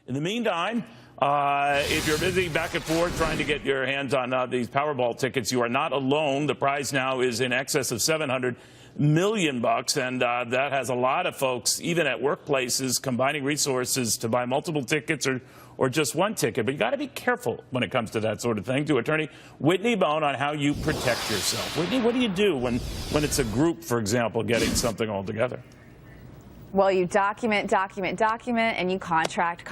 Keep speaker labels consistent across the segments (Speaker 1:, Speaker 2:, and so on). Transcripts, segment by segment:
Speaker 1: In the meantime, if you're busy back and forth trying to get your hands on these Powerball tickets, you are not alone. The prize now is in excess of $700 million, and that has a lot of folks, even at workplaces, combining resources to buy multiple tickets or just one ticket. But you got to be careful when it comes to that sort of thing. To attorney Whitney Boan on how you protect yourself. Whitney, what do you do when it's a group, for example, getting something all together?
Speaker 2: Well, you document, and you contract,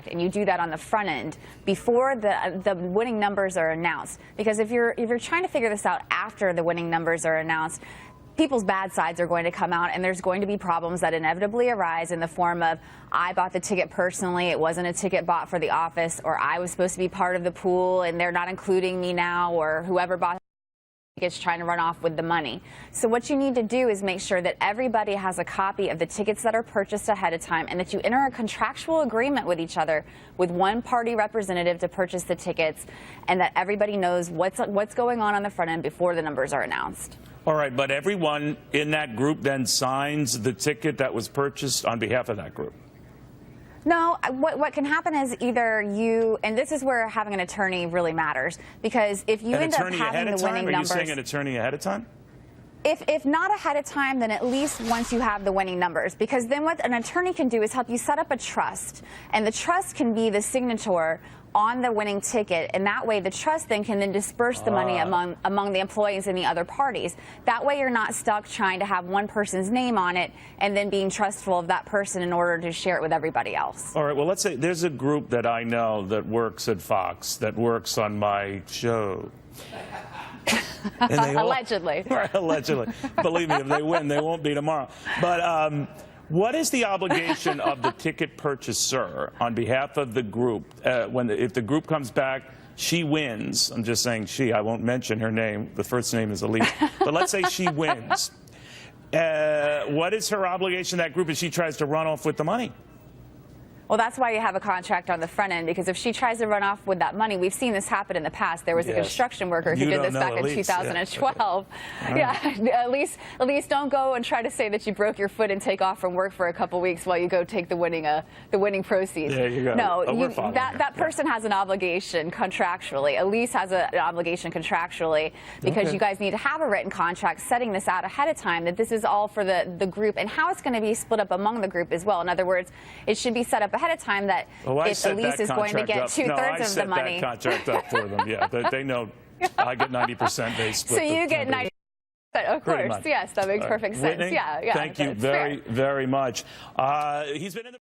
Speaker 2: and you do that on the front end before the winning numbers are announced. Because if you're trying to figure this out after the winning numbers are announced, people's bad sides are going to come out, and there's going to be problems that inevitably arise in the form of, I bought the ticket personally, it wasn't a ticket bought for the office, or I was supposed to be part of the pool and they're not including me now, or whoever bought tickets trying to run off with the money. So what you need to do is make sure that everybody has a copy of the tickets that are purchased ahead of time, and that you enter a contractual agreement with each other with one party representative to purchase the tickets, and that everybody knows what's going on the front end before the numbers are announced.
Speaker 1: All right, but everyone in that group then signs the ticket that was purchased on behalf of that group?
Speaker 2: No, what can happen is either you, and this is where having an attorney really matters, because if you end up having the winning numbers.
Speaker 1: Are you saying an attorney ahead of time?
Speaker 2: If not ahead of time, then at least once you have the winning numbers, because then what an attorney can do is help you set up a trust, and the trust can be the signature on the winning ticket, and that way the trust then can disperse the money among the employees and the other parties. That way you're not stuck trying to have one person's name on it and then being trustful of that person in order to share it with everybody else.
Speaker 1: All right, well, let's say there's a group that I know that works at Fox, that works on my show.
Speaker 2: Allegedly.
Speaker 1: Right, allegedly. Believe me, if they win, they won't be tomorrow. But what is the obligation of the ticket purchaser on behalf of the group if the group comes back, she wins? I'm just saying she. I won't mention her name. The first name is Elise. But let's say she wins. What is her obligation to that group if she tries to run off with the money?
Speaker 2: Well, that's why you have a contract on the front end, because if she tries to run off with that money, we've seen this happen in the past. There was a construction worker who did this back in 2012. Yeah, Elise, don't go and try to say that you broke your foot and take off from work for a couple weeks while you go take the winning proceeds.
Speaker 1: There you go.
Speaker 2: No, that person has an obligation contractually. Elise has an obligation contractually, because you guys need to have a written contract setting this out ahead of time, that this is all for the group, and how it's going to be split up among the group as well. In other words, it should be set up ahead of time that if Elise is going to get 2/3 of the money.
Speaker 1: I set that contract up for them. Yeah, they know I get 90%. They split.
Speaker 2: So you get 90%. Of course, yes, that makes perfect sense.
Speaker 1: Whitney,
Speaker 2: yeah.
Speaker 1: Thank you very much. He's been in the